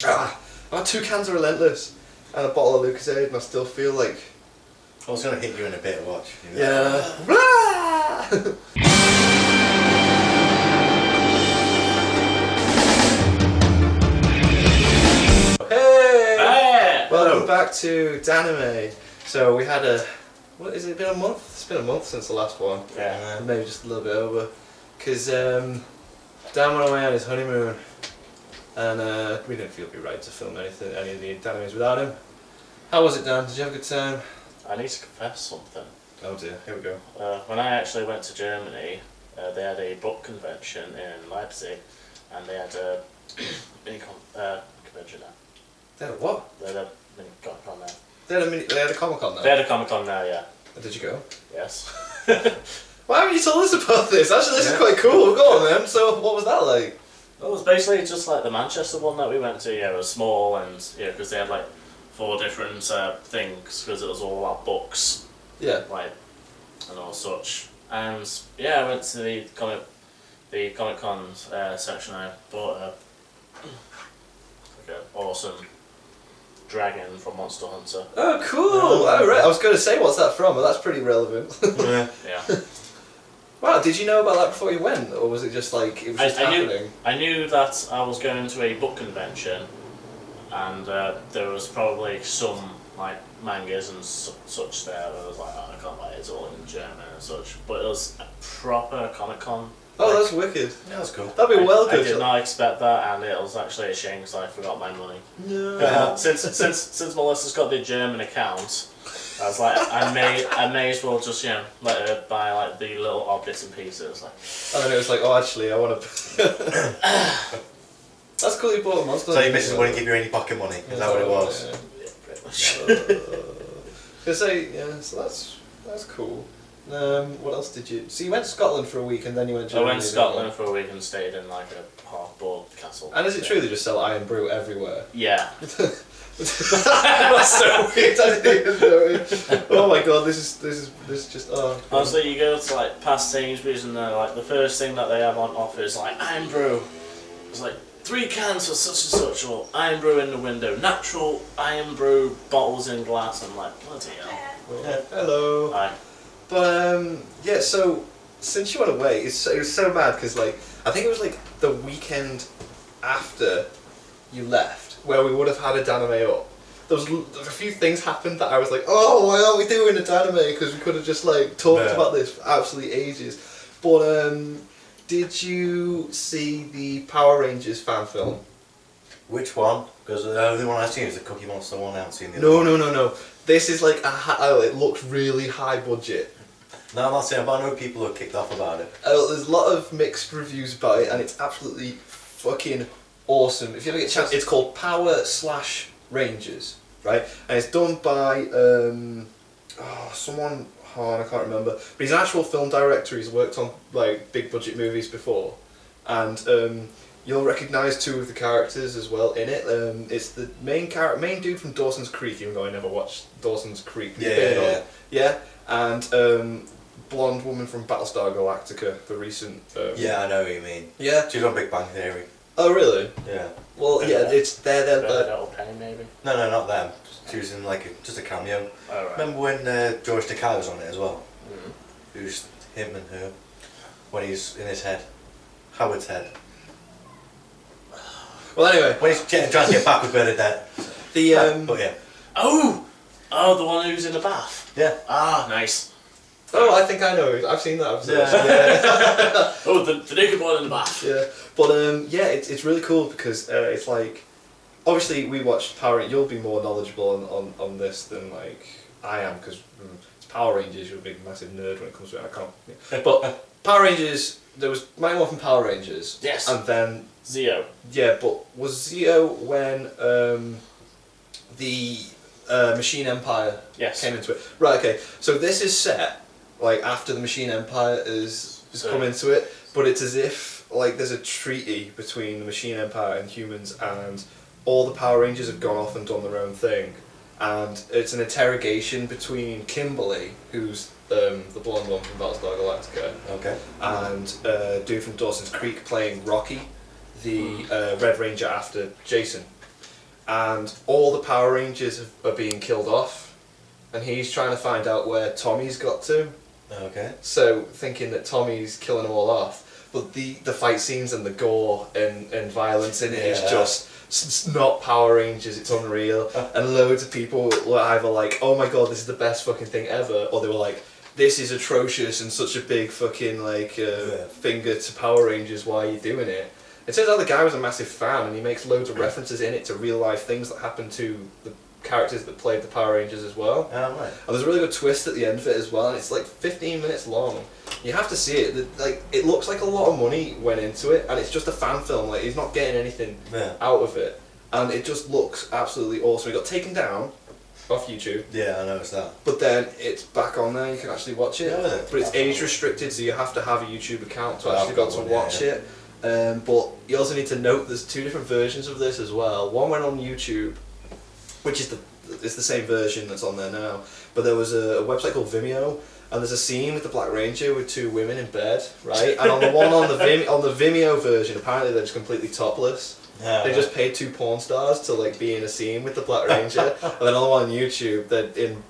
I had 2 cans of Relentless and a bottle of Lucozade, and I still feel like... I was going to hit you in a bit, watch. Yeah. Hey! Welcome back to Danime. So we had a... What is it, been a month? It's been a month since the last one. Yeah. Maybe just a little bit over. Because Dan went away on his honeymoon. And we didn't feel it'd be right to film any of the Danimes without him. How was it, Dan? Did you have a good time? I need to confess something. Oh dear, here we go. When I actually went to Germany, they had a book convention in Leipzig, and they had a mini convention there. They had a what? They had a mini Comic-Con there. They had a Comic-Con there? They had a Comic-Con there, yeah. Did you go? Yes. Why haven't you told us about this? Actually, this is quite cool. Go on then. So, what was that like? Well, it was basically just like the Manchester one that we went to. Yeah, it was small, and yeah, because they had like 4 different things, because it was all about books. Yeah. Like, and all such. And yeah, I went to the Comic-Con section. I bought like an awesome dragon from Monster Hunter. Oh, cool! Oh, right. I was going to say, what's that from? But that's pretty relevant. Yeah. Wow, did you know about that before you went, or was it just like it was just happening? I knew that I was going to a book convention, and there was probably some like mangas and such there. I was like, oh, I can't buy it. It's all in German and such. But it was a proper Comic-Con. Oh, that's wicked. Yeah, that's cool. That'd be well good. I did not expect that, and it was actually a shame because I forgot my money. No. Since Melissa's got the German account, I was like, I may as well just let her buy like the little odd bits and pieces. Like. And then it was like, oh, actually, I want to. That's cool. You bought a monster. So your missus wouldn't give you any pocket money? Is that what it was? Yeah, pretty much. So that's cool. What else did you? So you went to Scotland for a week, and then you went to Germany. I went to Scotland for a week and stayed in like a half-board castle. And is it true they just sell Iron Brew everywhere? Yeah. That's so weird. I didn't even know it. Oh my god, this is just Honestly, you go to like past Sainsbury's and they're like the first thing that they have on offer is like Iron Brew. It's like 3 cans for such and such, or Iron Brew in the window, natural Iron Brew bottles in glass. I'm like, bloody hell. Well, hello. Hi. But yeah. So since you went away, it was so bad because like I think it was like the weekend after you left where we would have had a Danime up. There was a few things happened that I was like, oh, why aren't we doing a Danime? Because we could have just like talked about this for absolutely ages. But did you see the Power Rangers fan film? Which one? Because the only one I've seen is the Cookie Monster one. I haven't seen the other one. No. This is like it looks really high budget. No, I'm not saying, but I know people are kicked off about it. There's a lot of mixed reviews about it, and it's absolutely fucking awesome. If you ever get a chance, it's called Power/Rangers, right? And it's done by someone. Oh, I can't remember. But he's an actual film director. He's worked on like big budget movies before, and you'll recognise 2 of the characters as well in it. It's the main dude from Dawson's Creek, even though I never watched Dawson's Creek. Yeah. And blonde woman from Battlestar Galactica, the recent. Yeah, I know what you mean. Yeah. She's on Big Bang Theory. Oh really? Yeah. Well, yeah, it's they're Little Penny, maybe. No, not them. She was in like just a cameo. Oh, right. Remember when George Takei was on it as well? Mm-hmm. It was him and her when he's in his head, Howard's head. Well, anyway, When he's trying to get back with Bernadette. But yeah. Oh, the one who's in the bath. Yeah. Ah, nice. Oh, I think I know. I've seen that episode. Yeah. Oh, the naked one in the bath. Yeah, but yeah, it's really cool because it's like, obviously we watched Power. You'll be more knowledgeable on this than like I am because it's Power Rangers. You're a big massive nerd when it comes to it. I can't. Yeah. But Power Rangers. There was my one from Power Rangers. Yes. And then Zeo. Yeah, but was Zeo when the Machine Empire came into it? Right. Okay. So this is set like after the Machine Empire is come into it, but it's as if like there's a treaty between the Machine Empire and humans, and all the Power Rangers have gone off and done their own thing, and it's an interrogation between Kimberly, who's the blonde one from Battlestar Galactica, Okay. and dude from Dawson's Creek playing Rocky, the Red Ranger after Jason. and all the Power Rangers are being killed off, and he's trying to find out where Tommy's got to. Okay. So thinking that Tommy's killing them all off, but the fight scenes and the gore and violence in it is just it's not Power Rangers. It's unreal, and loads of people were either like, "Oh my god, this is the best fucking thing ever," or they were like, "This is atrocious and such a big fucking finger to Power Rangers. Why are you doing it?" It turns out the guy was a massive fan, and he makes loads of references in it to real life things that happened to the characters that played the Power Rangers as well. Oh, right. And there's a really good twist at the end of it as well, and it's like 15 minutes long. You have to see it. Like, it looks like a lot of money went into it, and it's just a fan film. Like, he's not getting anything out of it, and it just looks absolutely awesome. It got taken down off YouTube. Yeah, I noticed that. But then it's back on there. You can actually watch it. Yeah, but it's age restricted, so you have to have a YouTube account to I've actually be able got to one, watch it. But you also need to note there's two different versions of this as well. One went on YouTube, which is it's the same version that's on there now. But there was a website called Vimeo, and there's a scene with the Black Ranger with two women in bed, right? And on the one on the Vimeo version, apparently they're just completely topless. Yeah, They just paid two porn stars to like be in a scene with the Black Ranger, and then on the one on YouTube they're in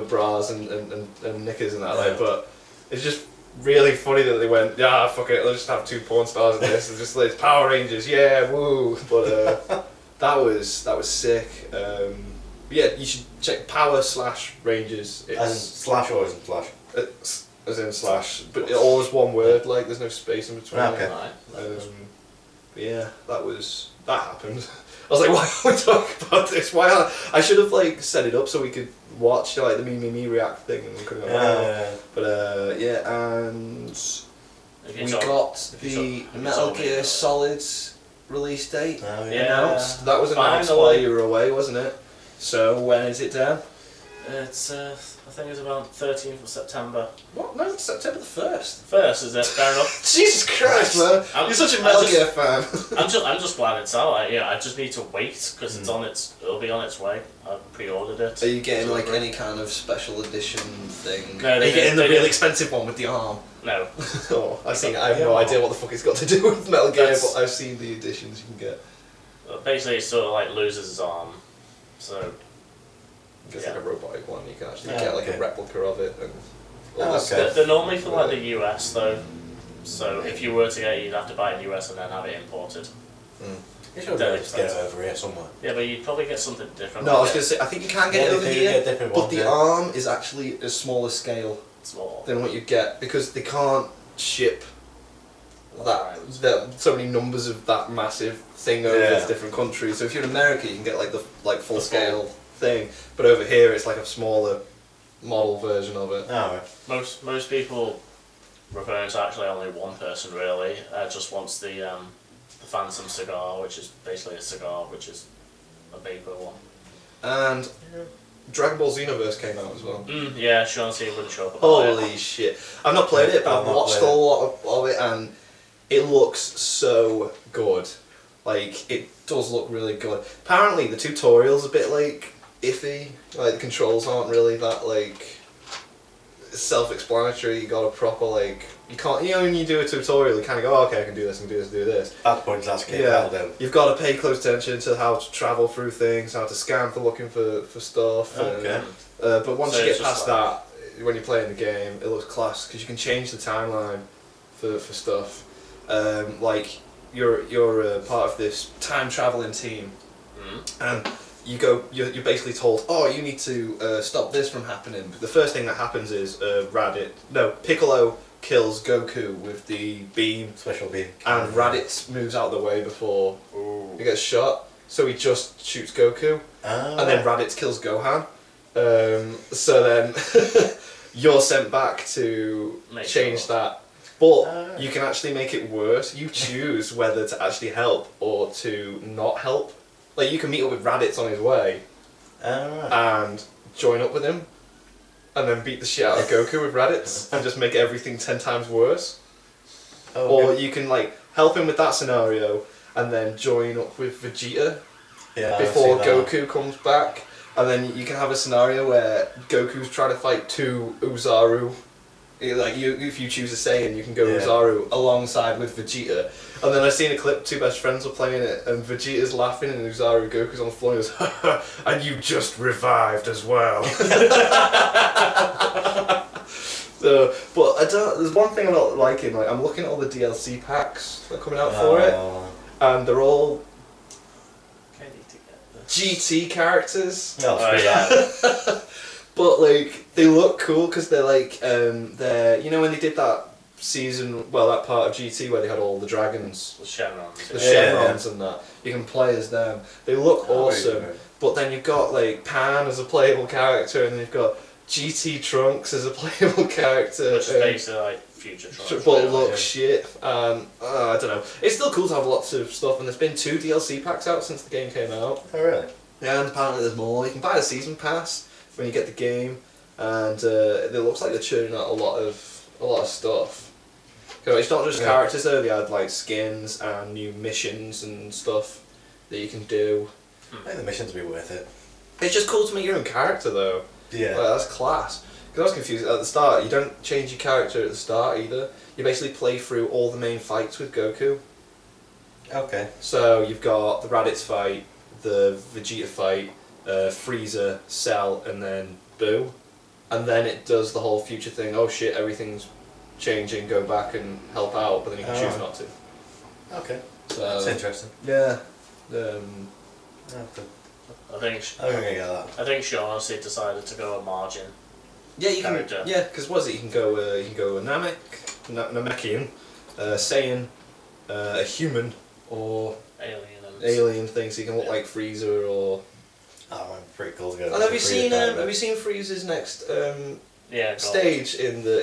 bras and knickers and that. Like, but it's just really funny that they went, yeah, fuck it, let's just have two porn stars in this. It's just like Power Rangers, yeah, woo. But that was sick. Yeah, you should check Power/Rangers. As in slash or as in flash? As in slash, but it all is one word. Like there's no space in between. Okay. Yeah, that happened. I was like, why are we talking about this? Why? I should have like set it up so we could watch like the me react thing and we could have gone, But yeah, and we got the Metal Gear Solid release date announced. That was announced while you were away, wasn't it? So when is it down? It's I think it's about 13th of September. What? No, it's September the 1st. First, is it? Fair enough. Jesus Christ, man! You're such a Metal Gear fan. I'm just glad it's out. I just need to wait because it'll be on its way. I've pre-ordered it. Are you getting like any kind of special edition thing? No, Are you getting the really expensive one with the arm? No. Oh, I have no idea what the fuck it's got to do with Metal Gear, but I've seen the editions you can get. Basically, it sort of like loses his arm, so. It's like a robotic one. You can actually get like a replica of it and all this They're stuff. normally for like the US though, so if you were to get it, you'd have to buy it in the US and then have it imported. You should be able to get it over here somewhere. Yeah, but you'd probably get something different. No, I was going to say, I think you can get it over here, but the arm is actually a smaller scale than what you get because they can't ship so many numbers of that massive thing over to different countries. So if you're in America, you can get like the full scale thing, but over here it's like a smaller model version of it. Oh, right. Most people refer to actually only one person really. Just wants the Phantom cigar, which is basically a cigar, which is a vapor one. And Dragon Ball Xenoverse came out as well. Yeah, Sean C wouldn't show up. Holy shit! I've not played it, but I've watched a lot of it, and it looks so good. Like it does look really good. Apparently, the tutorial's a bit like iffy. Like the controls aren't really that like self-explanatory. You got a proper like you can't. You know when you do a tutorial, you kind of go, oh, okay, I can do this, I can do this, do this. At the point that's getting You've got to pay close attention to how to travel through things, how to scan for looking for stuff. Okay. But once you get past that, when you're playing the game, it looks class because you can change the timeline for stuff. Like you're part of this time traveling team, and you're basically told, oh, you need to stop this from happening. But the first thing that happens is Piccolo kills Goku with the beam, special beam, and Raditz moves out of the way before he gets shot. So he just shoots Goku, and then Raditz kills Gohan. So then you're sent back to change that. But you can actually make it worse. You choose whether to actually help or to not help. Like you can meet up with Raditz on his way and join up with him, and then beat the shit out of Goku with Raditz and just make everything 10 times worse. Or you can like help him with that scenario and then join up with Vegeta before Goku comes back, and then you can have a scenario where Goku's trying to fight two Uzaru Like if you choose a Saiyan, you can go Yeah. Uzaru alongside with Vegeta. And then I seen a clip, two best friends were playing it, and Vegeta's laughing, and Uzaru Goku's on the floor, and he goes, and you just revived as well. So, but I don't. There's one thing I'm not liking. Like I'm looking at all the DLC packs that are coming out for it, and they're all GT characters. No, yeah. But like they look cool because they're like they're when they did that season, well that part of GT where they had all the dragons, The Chevrons. the chevrons and that, you can play as them. They look awesome. Right. But then you've got like Pan as a playable character, and then you've got GT Trunks as a playable character. Which is basically like future Trunks. But look shit. I don't know. It's still cool to have lots of stuff, and there's been 2 DLC packs out since the game came out. Oh really? Yeah, and apparently there's more. You can buy the season pass when you get the game, and it looks like they're churning out a lot of stuff. It's not just characters though. They had like skins and new missions and stuff that you can do. I think the missions will be worth it. It's just cool to make your own character though. Yeah. Like, that's class. Because I was confused at the start. You don't change your character at the start either. You basically play through all the main fights with Goku. Okay. So you've got the Raditz fight, the Vegeta fight, Frieza, Cell, and then Boo. And then it does the whole future thing. Oh shit, everything's changing. Go back and help out, but then you can choose not to. Okay. So That's interesting. yeah. I think I'm gonna get that. I think Shaughnessy decided to go a margin. Yeah, you can. Character. Yeah, because what is it? You can go a Namek, Namekian, Saiyan, a human, or alien thing. So you can look like Frieza or. Oh, I'm pretty cool to go. And have you seen Frieza's next gold. stage in the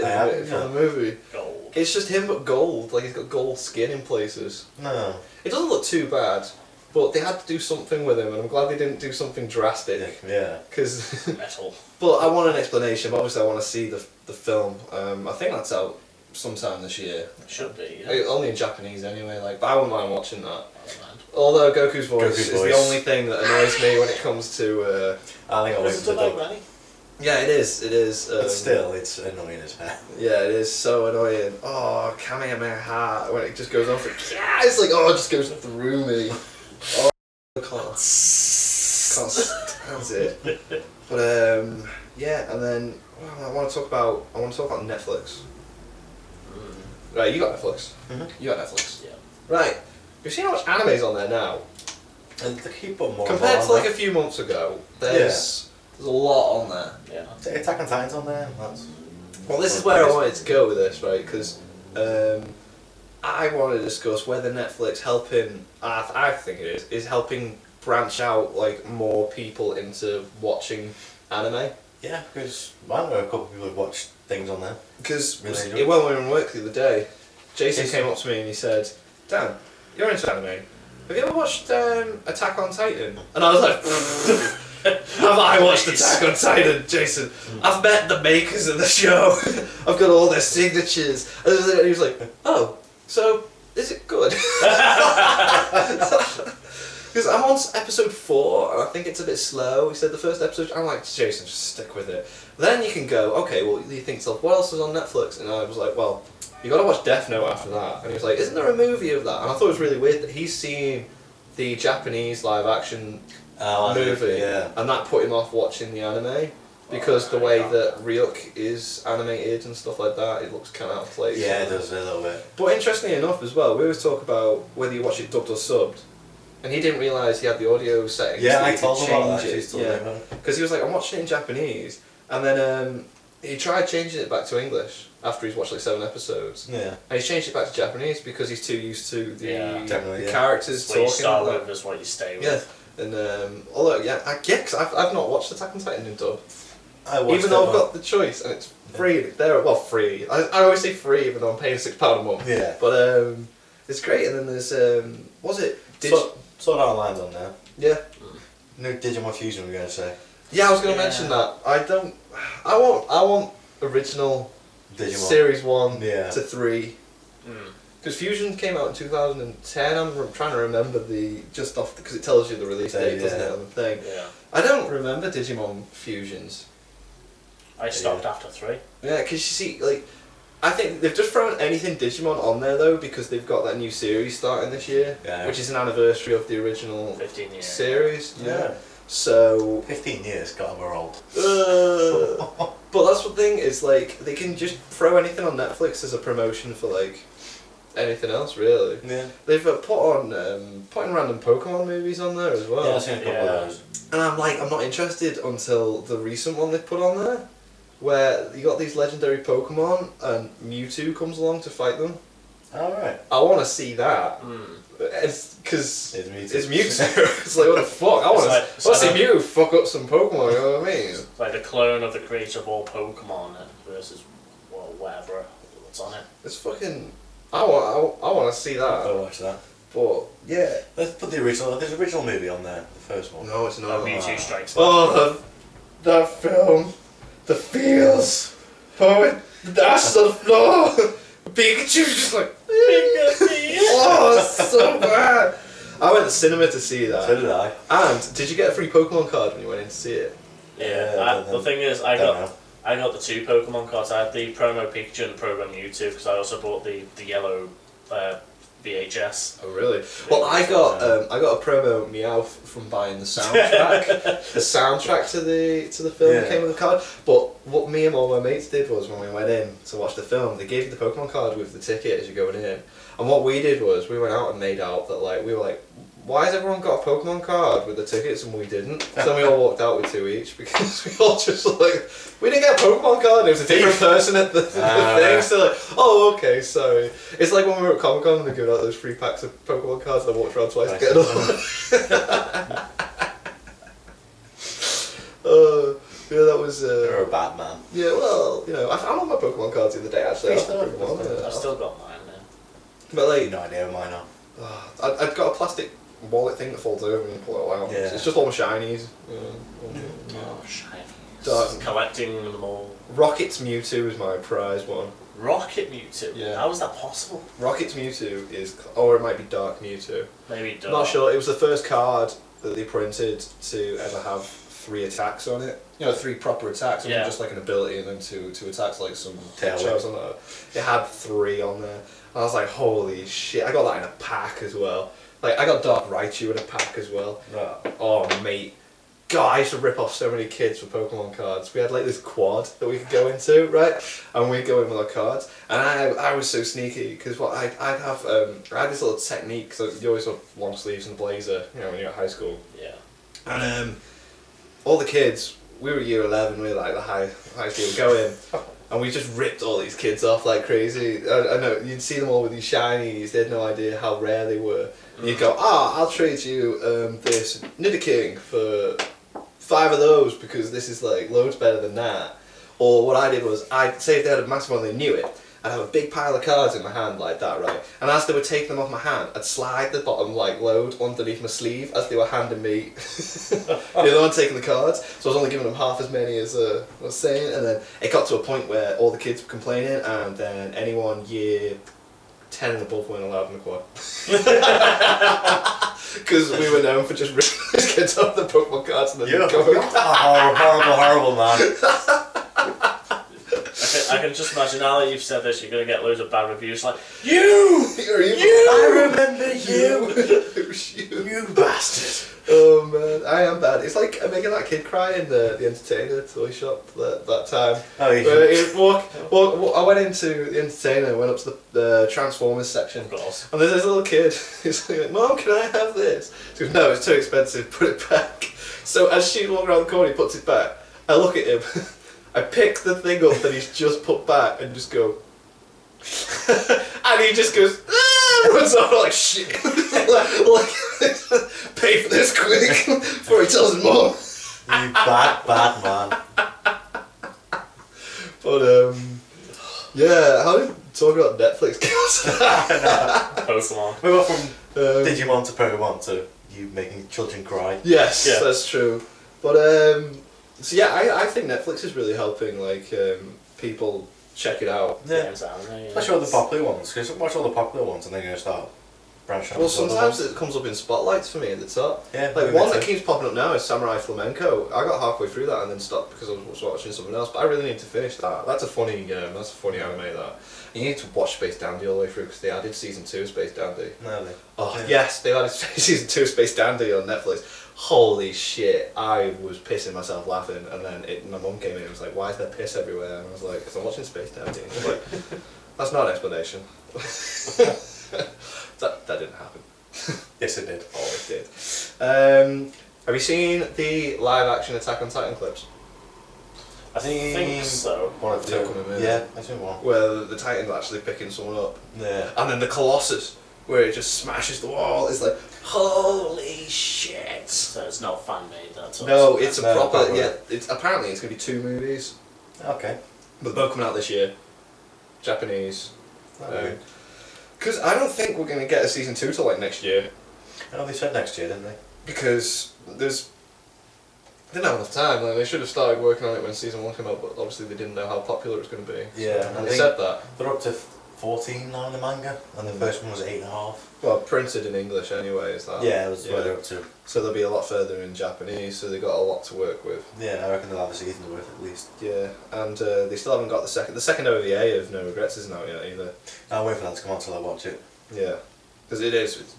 from the movie? Gold. It's just him but gold. Like he's got gold skin in places. No. It doesn't look too bad, but they had to do something with him, and I'm glad they didn't do something drastic. Yeah. Because. Metal. But I want an explanation. Obviously, I want to see the film. I think that's out sometime this year. It should be. Yeah. Only in Japanese anyway. But I wouldn't mind watching that. I don't mind. Although Goku's voice is voice. the only thing that annoys me when it comes to. I think I'll wait Is for it the like dub. Granny? Yeah, it is. It is. But still, it's annoying as hell. Yeah, it is so annoying. Oh, Kamehameha when it just goes off. Yeah, it's like it just goes through me. Oh, I can't stand it. But yeah, and then I want to talk about Netflix. Right, you got Netflix. Mm-hmm. You got Netflix. Yeah. Right. You've seen how much anime's on there now. And they keep putting more. Compared to like a few months ago, there's a lot on there. Yeah. Attack on Titan's on there. That's. Well, this is where I wanted to go with this, right? Because I want to discuss whether Netflix helping, I think it is helping branch out like more people into watching anime. Yeah, because I know a couple of people who've watched things on there. Because Really when we were in work the other day, Jason came up to me and he said, "Dan, you're into anime. Have you ever watched Attack on Titan?" And I was like, "Have I watched Attack on Titan, Jason? I've met the makers of the show. I've got all their signatures." And he was like, "Oh, so is it good?" Because I'm on episode 4 and I think it's a bit slow. He said the first episode, I'm like, "Jason, just stick with it." Then you can go, okay, well, you think to yourself, what else is on Netflix? And I was like, well, you got to watch Death Note after that. And he was like, isn't there a movie of that? And I thought it was really weird that he's seen the Japanese live action movie, and that put him off watching the anime. Because the way that Ryuk is animated and stuff like that, it looks kind of out of place. Yeah, it does a little bit. But interestingly enough as well, we always talk about whether you watch it dubbed or subbed. And he didn't realise he had the audio settings. Yeah, that I you could told him about change that. it. Yeah, because he was like, I'm watching it in Japanese. And then he tried changing it back to English after he's watched like 7 episodes. Yeah. And he's changed it back to Japanese because he's too used to the definitely, characters What you talking. start Like with is what you stay with. yeah. And although, because I've not watched Attack on Titan in dub. I watched Even though I've got the choice and it's free. Well, free. I always say free even though I'm paying £6 a month. Yeah. But it's great. And then there's, was it? Sword Art Online's on there. Yeah. No Digimon Fusion, we're going to say. Yeah, I was going to mention that. I want original Digimon. Series 1 Yeah. to 3. Because Fusion came out in 2010. I'm trying to remember because it tells you the release date, doesn't it, on the thing. Yeah. I don't remember Digimon Fusions. I stopped after 3. Yeah, because you see, like, I think they've just thrown anything Digimon on there though because they've got that new series starting this year, which is an anniversary of the original 15 years series. Yeah. So 15 years, God, we're old. but that's the thing is like they can just throw anything on Netflix as a promotion for like anything else really. Yeah. They've putting random Pokemon movies on there as well. Yeah, I've seen a couple of those. And I'm not interested until the recent one they put on there, where you got these legendary Pokemon and Mewtwo comes along to fight them. Alright. I want to see that. It's because It's Mewtwo. it's Mewtwo. It's like, what the fuck? I want to see Mew fuck up some Pokemon, you know what I mean? It's like the clone of the creator of all Pokemon versus whatever what's on it. It's fucking... I want to see that. I'll watch that. But, yeah. Let's put the original. There's an original movie on there, the first one. No, it's not. Mewtwo Strikes Back. Oh, that film. The feels. Oh, the ass on the floor. Pikachu's just like... Oh, it's so bad. I went to cinema to see that. So did I. And did you get a free Pokemon card when you went in to see it? Yeah, the thing is, I got the 2 Pokemon cards. I had the promo Pikachu and the promo Mewtwo because I also bought the yellow VHS. Oh really? Well, I got a promo Meowth from buying the soundtrack. The soundtrack to the film came with a card. But what me and all my mates did was when we went in to watch the film, they gave you the Pokemon card with the ticket as you're going in. And what we did was we went out and made out that like we were like, why has everyone got a Pokemon card with the tickets and we didn't? So then we all walked out with 2 each because we all just like, we didn't get a Pokemon card. It was a different person at the thing. So like, oh okay, sorry. It's like when we were at Comic Con and they gave out those free packs of Pokemon cards and I walked around twice to get another one. Yeah, that was... You're a bad man. Yeah, well, you know, I found all my Pokemon cards the other day actually. I've still got mine now. But like... No idea what mine are. I've got a plastic wallet thing that folds over and you pull it out. Yeah. It's just all my shinies. Oh, shiny. Dark. Collecting them all. Rocket's Mewtwo is my prize one. Rocket Mewtwo? Yeah. How is that possible? Rocket's Mewtwo is... Or it might be Dark Mewtwo. Maybe Dark. Not sure. It was the first card that they printed to ever have 3 attacks on it. You know, 3 proper attacks. It wasn't just like an ability and then 2 attacks like some shows on that. It had 3 on there. And I was like, holy shit. I got that in a pack as well. Like, I got Dark Raichu in a pack as well. Oh, mate. God, I used to rip off so many kids for Pokemon cards. We had like this quad that we could go into, right? And we'd go in with our cards. And I was so sneaky because what I had this little technique. So you always have long sleeves and a blazer, you know, when you're at high school. Yeah. And all the kids, we were year 11. We were like the highest year. We go in. And we just ripped all these kids off like crazy. I know, you'd see them all with these shinies, they had no idea how rare they were. And you'd go, I'll trade you this Nidoking for 5 of those because this is like loads better than that. Or what I did was, I'd say if they had a massive one, they knew it. I'd have a big pile of cards in my hand like that, right? And as they were taking them off my hand, I'd slide the bottom like load underneath my sleeve as they were handing me the other one taking the cards. So I was only giving them half as many as I was saying. And then it got to a point where all the kids were complaining and then anyone year 10 and above weren't allowed in the quad. Because we were known for just ripping these kids off the Pokemon cards and then going. Horrible man. I can just imagine now that you've said this, you're going to get loads of bad reviews like, You! I remember you! It was you. You bastard! Oh man, I am bad. It's like making that kid cry in the Entertainer toy shop that time. Oh, you I went into the Entertainer, went up to the Transformers section, Of course. and there's this little kid who's like, Mom, can I have this? She goes, no, it's too expensive, put it back. So as she walks around the corner, he puts it back. I look at him, I pick the thing up that he's just put back and just go, and he just goes, runs off like shit. like, pay for this quick before he tells his mom. You bad man. But yeah, how did we talk about Netflix kills? Pokemon. We went from Digimon to Pokemon to you making children cry. Yes, Yeah. that's true. But so yeah, I think Netflix is really helping like people check it out. Yeah. Games out, yeah. Especially all the popular ones, because watch all the popular ones and then you're going to start branch out. Well, to other sometimes ones. it comes up in spotlights for me at the top. Yeah, Like maybe one too. that keeps popping up now is Samurai Flamenco. I got halfway through that and then stopped because I was watching something else. But I really need to finish that. That's a funny anime. That you need to watch Space Dandy all the way through because they added season 2 of Space Dandy. No, Oh yeah. yes, they added season 2 of Space Dandy on Netflix. Holy shit! I was pissing myself laughing, and then my mum came in and was like, "Why is there piss everywhere?" And I was like, "Because I'm watching Space Dandy." And I was like, "That's not an explanation." that didn't happen. Yes, it did. Oh, it did. Have you seen the live action Attack on Titan clips? I think so. One of They're two. coming in. Yeah, I think one. Where the Titan's actually picking someone up. Yeah. And then the Colossus, where it just smashes the wall, is like, holy shit! So it's not fan made. That's all. No, it's a No, proper, proper. yeah, apparently it's going to be 2 movies. Okay. But they're both coming out this year. Japanese. Okay. Because I don't think we're going to get a season 2 till like next year. Oh, they said next year, didn't they? Because they didn't have enough time. Like, they should have started working on it when season 1 came out, but obviously they didn't know how popular it was going to be. Yeah, So, I and they think- said that. They're up to 14 now in the manga, and the first one was 8.5. Well, printed in English anyway, is that? Yeah, that's what they're up to. So they'll be a lot further in Japanese, so they got a lot to work with. Yeah, I reckon they'll have a season's worth at least. Yeah, and they still haven't got the second OVA of No Regrets isn't out yet either. I'll wait for that to come out till I watch it. Yeah, because it's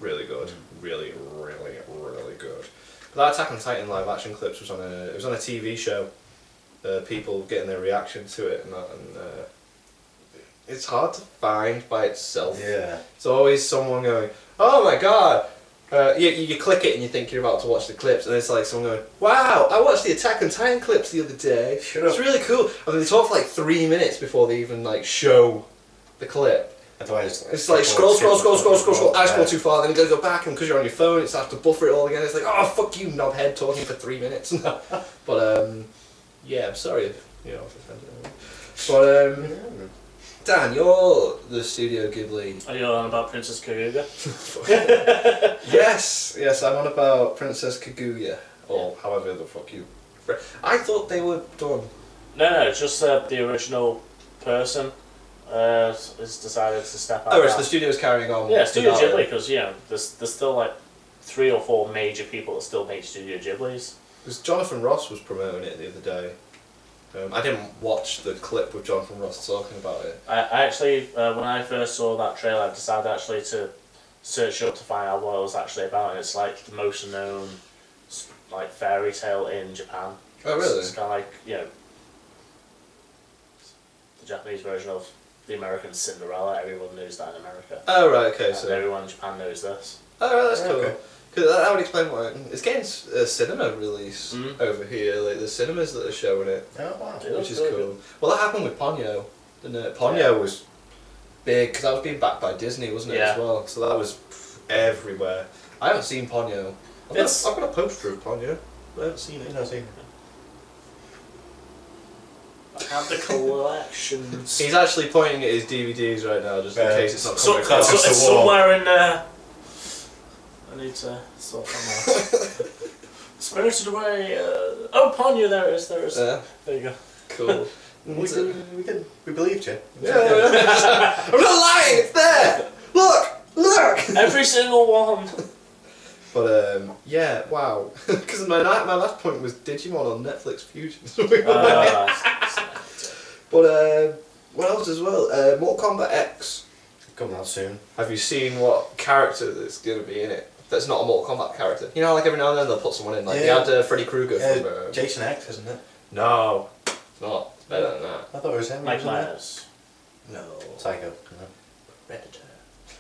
really good, really, really, really good. But that Attack on Titan live action clips was on a TV show. People getting their reaction to it and that, and it's hard to find by itself. Yeah. It's always someone going, "Oh my god." You click it and you think you're about to watch the clips, and it's like someone going, "Wow, I watched the Attack on Titan clips the other day. Shut up." It's really cool." And then they talk for like 3 minutes before they even like show the clip. That's why I just It's like scroll. I scroll too far, then you gotta go back, and because you're on your phone, it starts to buffer it all again. It's like, oh fuck you, knobhead, talking for 3 minutes. But yeah, I'm sorry if if offended anyone. But Dan, you're the Studio Ghibli. Are you on about Princess Kaguya? Yes, I'm on about Princess Kaguya, or however the fuck you. I thought they were done. No, it's just the original person has decided to step out. Oh, right, so now. the studio's carrying on. Yeah, Studio without Ghibli, it. because there's still like 3 or 4 major people that still make Studio Ghiblis. Because Jonathan Ross was promoting it the other day. I didn't watch the clip with Jonathan Ross talking about it. I actually, when I first saw that trailer, I decided actually to search it up to find out what it was actually about, and it's like the most known like fairy tale in Japan. Oh, really? It's kind of like the Japanese version of the American Cinderella. Everyone knows that in America. Oh, right, okay, And so. everyone in Japan knows this. Oh, right, that's cool. Okay. Because that would explain why it's getting a cinema release Mm. over here. Like the cinemas that are showing it, Oh, wow. It which looks is really cool. good. Well, that happened with Ponyo, didn't it? Ponyo was big because that was being backed by Disney, wasn't it, Yeah. as well? So that was everywhere. I haven't seen Ponyo. I've got a poster of Ponyo, but I haven't seen it. I've seen it. I have the collection. He's actually pointing at his DVDs right now, just in case it's not So, coming so, across. Across the it's wall. somewhere in there. I need to sort that out. Spirited Away. Oh, Ponyo, there it is. There it is. Yeah, There you go. cool. We believed you. Yeah, I'm not lying. It's there. Look. Every single one. But yeah, wow. Because my last point was Digimon on Netflix Fusion. But what else as well? Mortal Kombat X. Coming out soon. Have you seen what character that's going to be in it? That's not a Mortal Kombat character. You know, like every now and then they'll put someone in. Like Yeah. they had Freddy Krueger from. Jason X, isn't it? No, it's not. It's better than that. I thought it was him. Mike wasn't it? Myers. No. Psycho. Predator.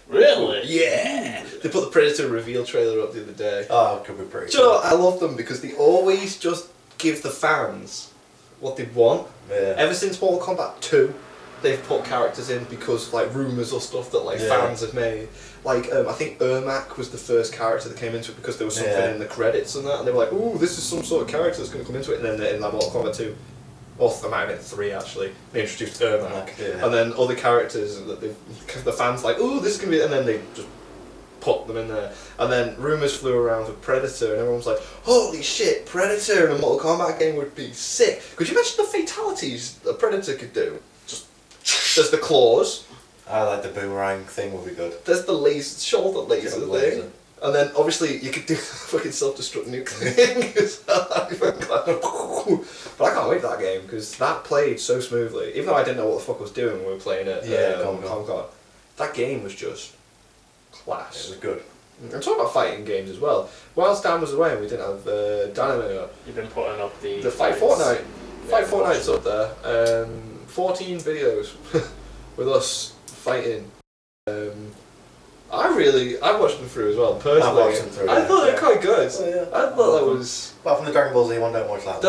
Really? Yeah. They put the Predator reveal trailer up the other day. Oh, it could be pretty. Do you know what? I love them because they always just give the fans what they want. Yeah. Ever since Mortal Kombat 2, they've put characters in because like rumours or stuff that like Yeah. fans have made. Like I think Ermac was the first character that came into it because there was something Yeah. in the credits and that, and they were like, "Ooh, this is some sort of character that's going to come into it." And then in that Mortal Kombat 2, or there might have been 3 actually, they introduced Ermac, Yeah. and then other characters that the fans like, "Ooh, this is going to be," and then they just put them in there. And then rumours flew around with Predator, and everyone was like, "Holy shit, Predator in a Mortal Kombat game would be sick." Could you imagine the fatalities a Predator could do? Just there's the claws, I like the boomerang thing would be good. There's the laser, shoulder laser thing. Laser. And then obviously you could do the fucking self-destruct nuke thing as well. But I can't wait for that game because that played so smoothly. Even though I didn't know what the fuck I was doing when we were playing it Con. That game was just class. It was good. I'm talking about fighting games as well. Whilst Dan was away and we didn't have Danime up. You've been putting up the Fight Fortnite. Fight Fortnite's up there. 14 videos with us fighting. I watched them through as well, personally. I watched them through, I thought they were quite good. Oh, yeah. I thought that was... Apart from the Dragon Ball Z one, don't watch that.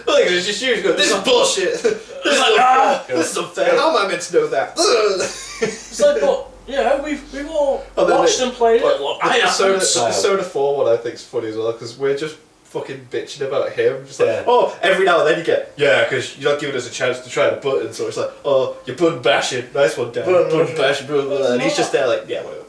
Well, it was just you going, this is bullshit. This is unfair. How am I meant to know that? It's like, but yeah, we've all watched and played it. Look, Persona 4 one I think is funny as well because we're just fucking bitching about him. Just like, oh, every now and then you get, because you're not giving us a chance to try the button, so it's like, oh, you're button bashing. Nice one, Dan. Button bashing, blah, blah, blah. And he's just there like, yeah, whatever.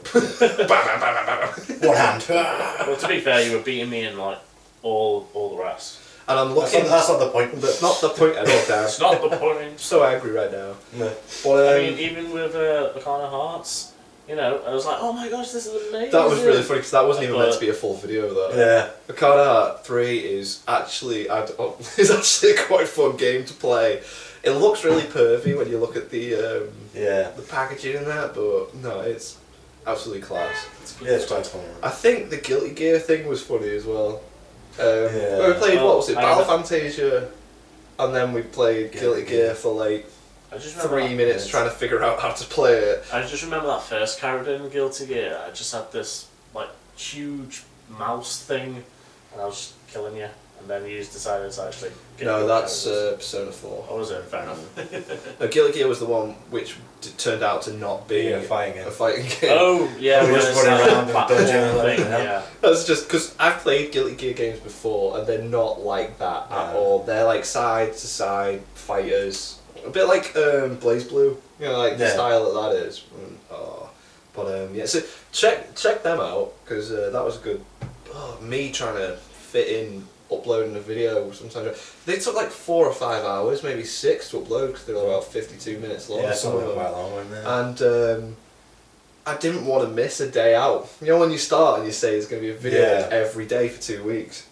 One hand. Well, to be fair, you were beating me in like all the rest. And I'm looking. That's not the point. That's not the point at all, Dan. It's not the point. I'm so angry right now. No. But, I mean, even with Arcana Hearts, you know, I was like, oh my gosh, this is amazing. that was really funny because that wasn't even meant to be a full video though. Yeah. Arcana Heart 3 is actually is actually a quite fun game to play. It looks really pervy when you look at the packaging and that, but no, it's absolutely class. It's quite fun. I think the Guilty Gear thing was funny as well. We played, what was it, Battle Fantasia, and then we played Guilty Gear for like 3 minutes trying to figure out how to play it. I just remember that first character in Guilty Gear. I just had this like huge mouse thing, and I was just killing you. And then you decided to actually get that's Persona 4. Oh, was it? Fair enough. No, Guilty Gear was the one which turned out to not be a fighting game. Oh, yeah. We just running around and dodging thing, yeah. That's just because I've played Guilty Gear games before and they're not like that at all. They're like side to side fighters. A bit like Blaze Blue, you know, like the style that is. So check them out because that was a good. Me trying to fit in uploading a video sometimes. They took like 4 or 5 hours, maybe 6 to upload because they were about 52 minutes long. Yeah, some of them quite long, weren't they? And I didn't want to miss a day out. You know when you start and you say there's going to be a video every day for 2 weeks.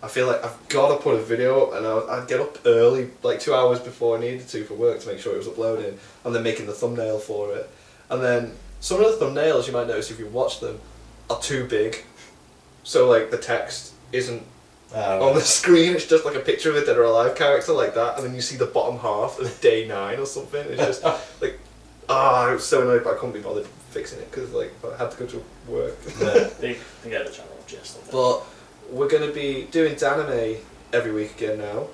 I feel like I've got to put a video up, and I'd get up early, like 2 hours before I needed to for work to make sure it was uploading, and then making the thumbnail for it. And then some of the thumbnails you might notice if you watch them are too big, so like the text isn't on the screen. It's just like a picture of a dead or alive character like that, and then you see the bottom half of day 9 or something. It's just like, I was so annoyed, but I couldn't be bothered fixing it because like I had to go to work. They get the channel just of it. But we're going to be doing Danime every week again now,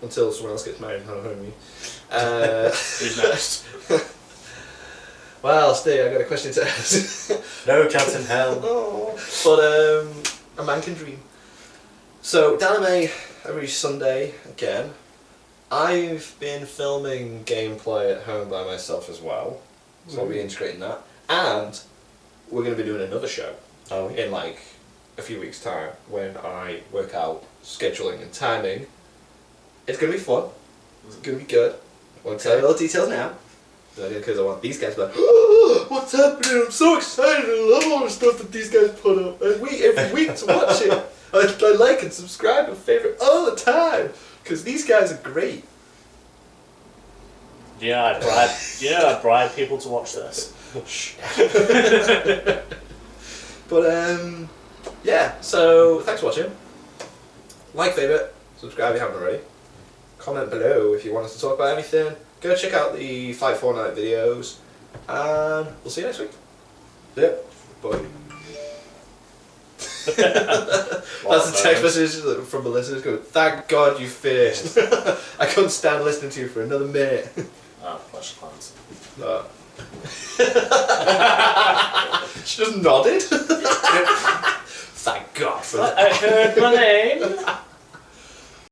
until someone else gets married and have a homie. Who's next? Well, Steve, I got a question to ask. No chance in hell. But a man can dream. So Danime every Sunday again. I've been filming gameplay at home by myself as well, so I'll be integrating that. And we're going to be doing another show in like a few weeks' time when I work out scheduling and timing. It's going to be fun. It's going to be good. I won't tell you all the details now. Because I want these guys to be like, oh, what's happening? I'm so excited. I love all the stuff that these guys put up. I wait every week to watch it. I like and subscribe and favorite all the time. Because these guys are great. Yeah, I bribe people to watch this. But yeah, so thanks for watching. Like, favourite, subscribe if you haven't already. Comment below if you want us to talk about anything. Go check out the Fight Fortnite videos. And we'll see you next week. Yep. Bye. That's the text message from Melissa going, thank God you finished. I couldn't stand listening to you for another minute. Flash plans. No. She just nodded. Thank God for that. I heard my name.